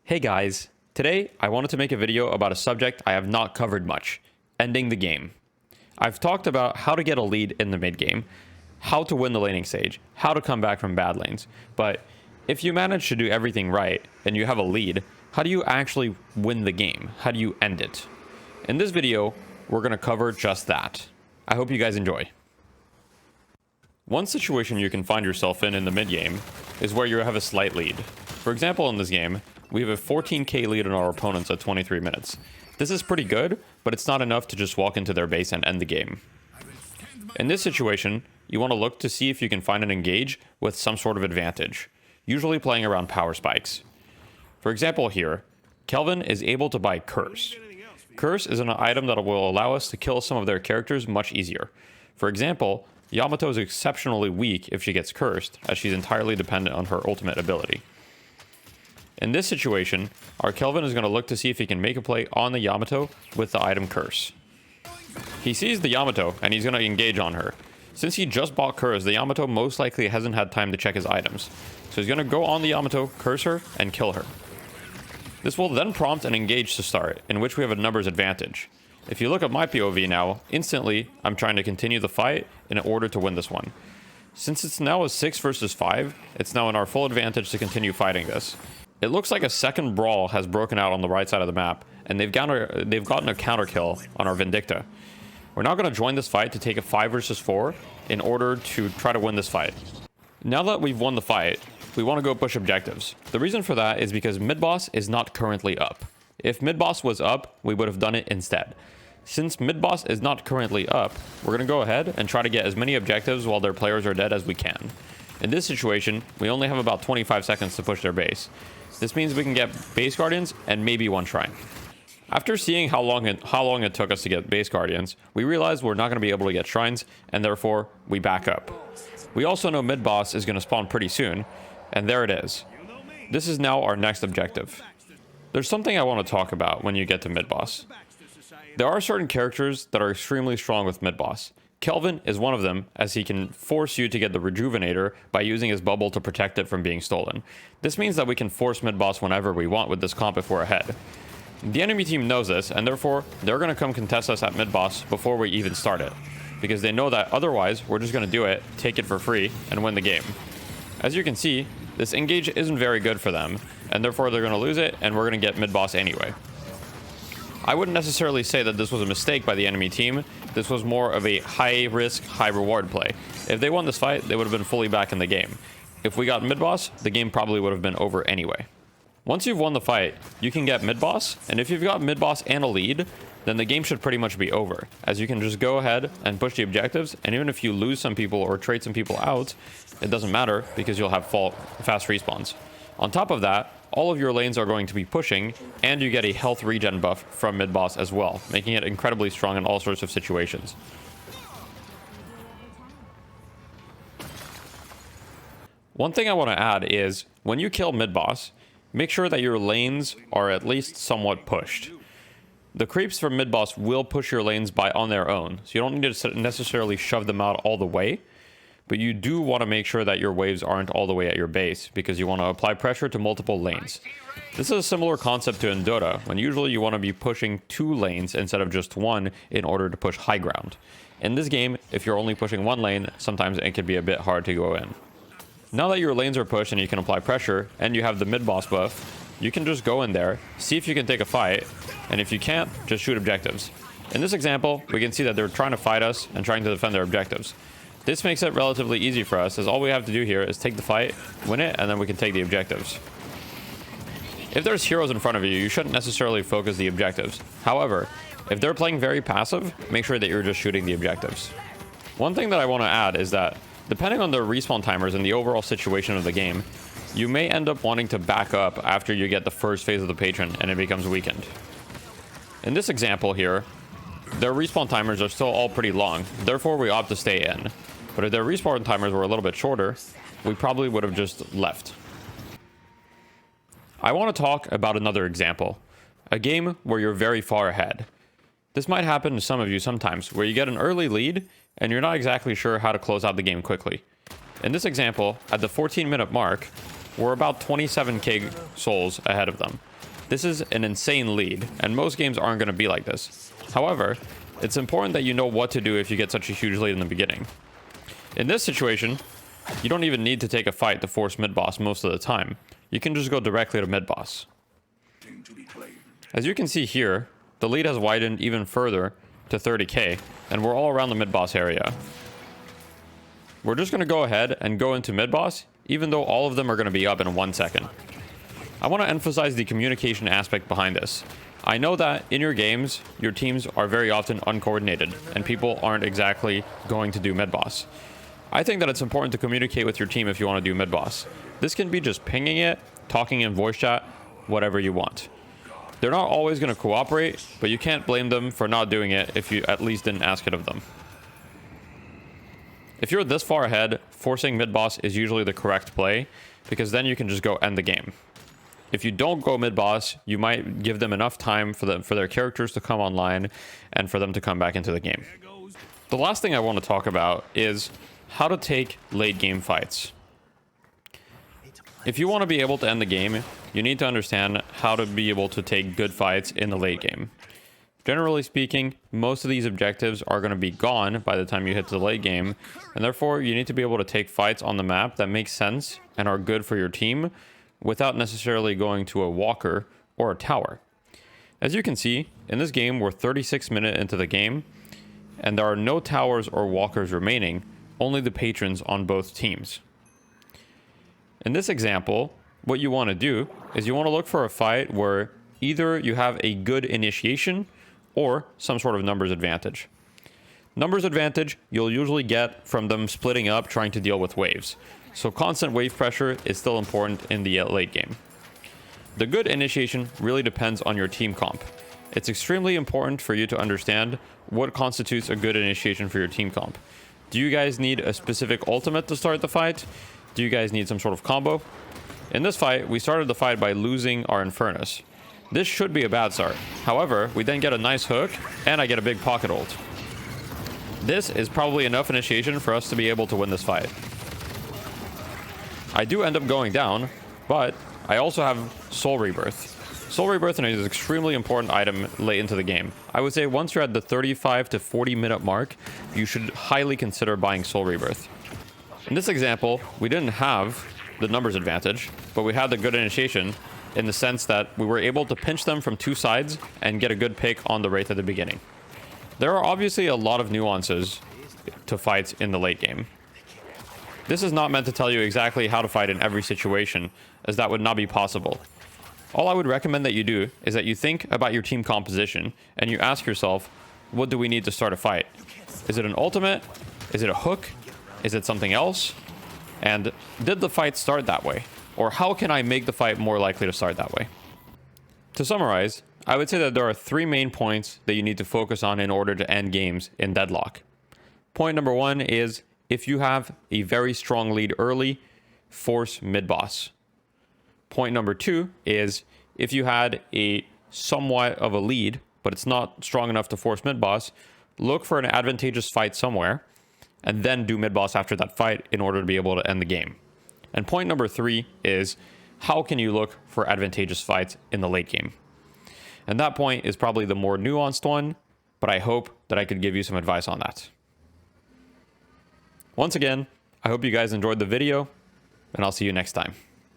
Hey guys, today I wanted to make a video about a subject I have not covered much, ending the game. I've talked about how to get a lead in the mid game, how to win the laning stage, how to come back from bad lanes, but if you manage to do everything right and you have a lead, how do you actually win the game? How do you end it? In this video, we're going to cover just that. I hope you guys enjoy. One situation you can find yourself in the mid game is where you have a slight lead. For example, in this game, we have a 14k lead on our opponents at 23 minutes. This is pretty good, but it's not enough to just walk into their base and end the game. In this situation, you want to look to see if you can find an engage with some sort of advantage, usually playing around power spikes. For example here, Kelvin is able to buy Curse. Curse is an item that will allow us to kill some of their characters much easier. For example, Yamato is exceptionally weak if she gets cursed, as she's entirely dependent on her ultimate ability. In this situation, our Kelvin is going to look to see if he can make a play on the Yamato with the item Curse. He sees the Yamato and he's going to engage on her. Since he just bought Curse, the Yamato most likely hasn't had time to check his items. So he's going to go on the Yamato, curse her, and kill her. This will then prompt an engage to start, in which we have a numbers advantage. If you look at my POV now, instantly I'm trying to continue the fight in order to win this one. Since it's now a 6 versus 5, it's now in our full advantage to continue fighting this. It looks like a second brawl has broken out on the right side of the map, and they've gotten a counter kill on our Vindicta. We're now going to join this fight to take a 5 versus 4 in order to try to win this fight. Now that we've won the fight, we want to go push objectives. The reason for that is because mid-boss is not currently up. If mid-boss was up, we would have done it instead. Since mid-boss is not currently up, we're going to go ahead and try to get as many objectives while their players are dead as we can. In this situation, we only have about 25 seconds to push their base. This means we can get base guardians and maybe one shrine. After seeing how long it took us to get base guardians, we realized we're not going to be able to get shrines, and therefore we back up. We also know mid-boss is going to spawn pretty soon, and there it is. This is now our next objective. There's something I want to talk about when you get to mid-boss. There are certain characters that are extremely strong with mid-boss. Kelvin is one of them, as he can force you to get the Rejuvenator by using his bubble to protect it from being stolen. This means that we can force mid-boss whenever we want with this comp if we're ahead. The enemy team knows this, and therefore, they're going to come contest us at mid-boss before we even start it, because they know that otherwise, we're just going to do it, take it for free, and win the game. As you can see, this engage isn't very good for them, and therefore they're going to lose it, and we're going to get mid-boss anyway. I wouldn't necessarily say that this was a mistake by the enemy team. This was more of a high-risk, high-reward play. If they won this fight, they would have been fully back in the game. If we got mid-boss, the game probably would have been over anyway. Once you've won the fight, you can get mid-boss, and if you've got mid-boss and a lead, then the game should pretty much be over, as you can just go ahead and push the objectives, and even if you lose some people or trade some people out, it doesn't matter because you'll have fast respawns. On top of that, all of your lanes are going to be pushing, and you get a health regen buff from mid-boss as well, making it incredibly strong in all sorts of situations. One thing I want to add is, when you kill mid-boss, make sure that your lanes are at least somewhat pushed. The creeps from mid-boss will push your lanes on their own, so you don't need to necessarily shove them out all the way, but you do want to make sure that your waves aren't all the way at your base, because you want to apply pressure to multiple lanes. This is a similar concept to in Dota, when usually you want to be pushing 2 lanes instead of just 1 in order to push high ground. In this game, if you're only pushing 1 lane, sometimes it can be a bit hard to go in. Now that your lanes are pushed and you can apply pressure, and you have the mid-boss buff, you can just go in there, see if you can take a fight, and if you can't, just shoot objectives. In this example, we can see that they're trying to fight us and trying to defend their objectives. This makes it relatively easy for us, as all we have to do here is take the fight, win it, and then we can take the objectives. If there's heroes in front of you, you shouldn't necessarily focus the objectives. However, if they're playing very passive, make sure that you're just shooting the objectives. One thing that I want to add is that, depending on the respawn timers and the overall situation of the game, you may end up wanting to back up after you get the first phase of the patron and it becomes weakened. In this example here, their respawn timers are still all pretty long, therefore we opt to stay in. But if their respawn timers were a little bit shorter, we probably would have just left. I want to talk about another example, a game where you're very far ahead. This might happen to some of you sometimes, where you get an early lead and you're not exactly sure how to close out the game quickly. In this example, at the 14-minute mark, we're about 27k souls ahead of them. This is an insane lead, and most games aren't going to be like this. However, it's important that you know what to do if you get such a huge lead in the beginning. In this situation, you don't even need to take a fight to force mid-boss most of the time. You can just go directly to mid-boss. As you can see here, the lead has widened even further to 30k, and we're all around the mid-boss area. We're just going to go ahead and go into mid-boss, even though all of them are going to be up in 1 second. I want to emphasize the communication aspect behind this. I know that in your games, your teams are very often uncoordinated, and people aren't exactly going to do mid-boss. I think that it's important to communicate with your team if you want to do mid-boss. This can be just pinging it, talking in voice chat, whatever you want. They're not always going to cooperate, but you can't blame them for not doing it if you at least didn't ask it of them. If you're this far ahead, forcing mid-boss is usually the correct play, because then you can just go end the game. If you don't go mid-boss, you might give them enough time for their characters to come online and for them to come back into the game. The last thing I want to talk about is how to take late game fights. If you want to be able to end the game, you need to understand how to be able to take good fights in the late game. Generally speaking, most of these objectives are going to be gone by the time you hit the late game, and therefore you need to be able to take fights on the map that make sense and are good for your team without necessarily going to a walker or a tower. As you can see, in this game we're 36 minutes into the game, and there are no towers or walkers remaining, only the patrons on both teams. In this example, what you want to do is you want to look for a fight where either you have a good initiation or some sort of numbers advantage. Numbers advantage you'll usually get from them splitting up trying to deal with waves. So constant wave pressure is still important in the late game. The good initiation really depends on your team comp. It's extremely important for you to understand what constitutes a good initiation for your team comp. Do you guys need a specific ultimate to start the fight? Do you guys need some sort of combo? In this fight, we started the fight by losing our Infernus. This should be a bad start. However, we then get a nice hook, and I get a big pocket ult. This is probably enough initiation for us to be able to win this fight. I do end up going down, but I also have Soul Rebirth. Soul Rebirth is an extremely important item late into the game. I would say once you're at the 35 to 40 minute mark, you should highly consider buying Soul Rebirth. In this example, we didn't have the numbers advantage, but we had the good initiation in the sense that we were able to pinch them from two sides and get a good pick on the Wraith at the beginning. There are obviously a lot of nuances to fights in the late game. This is not meant to tell you exactly how to fight in every situation, as that would not be possible. All I would recommend that you do is that you think about your team composition and you ask yourself, what do we need to start a fight? Is it an ultimate? Is it a hook? Is it something else? And did the fight start that way? Or how can I make the fight more likely to start that way? To summarize, I would say that there are 3 main points that you need to focus on in order to end games in Deadlock. Point number 1 is, if you have a very strong lead early, force mid-boss. Point number 2 is, if you had a somewhat of a lead, but it's not strong enough to force mid-boss, look for an advantageous fight somewhere, and then do mid-boss after that fight in order to be able to end the game. And point number 3 is, how can you look for advantageous fights in the late game? And that point is probably the more nuanced one, but I hope that I could give you some advice on that. Once again, I hope you guys enjoyed the video, and I'll see you next time.